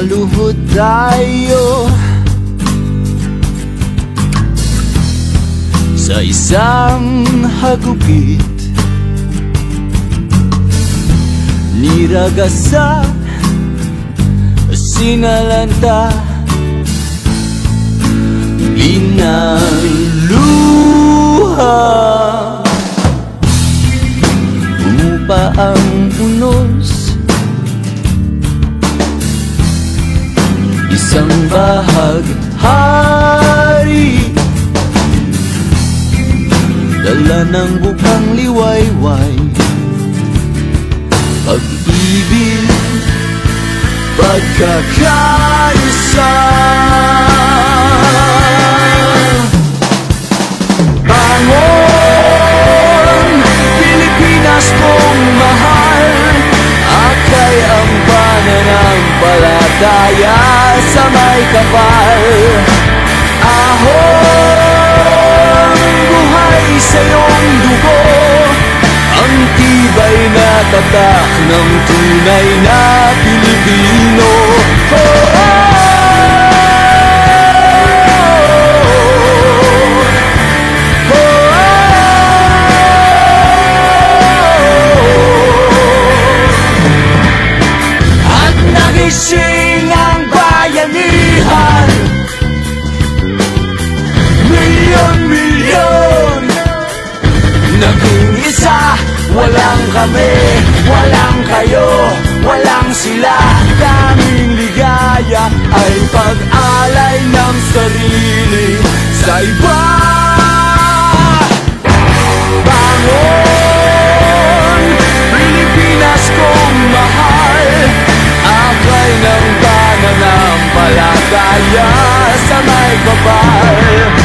naluhod tayo sa isang hagupit. Niragasa, sinalanta, binaluha. Umupa ang unos, isang bahaghari, dala ng bukang liwayway. Pag-ibig, pagkakaisa, bangon, Pilipinas kong mahal. Akay ang pananampalataya sa may kapal. Ahon, buhay sa iyong dugo, ang tibay na tatak ng tunay na Pilipino. At nagising ang bayanihan, milyon-milyon, naging isa. Walang kami, walang kayo, walang sila. Daming ligaya ay pag-alay ng sarili sa iba. Bangon, Pilipinas kong mahal. Akay ng pananampalataya sa may kapal.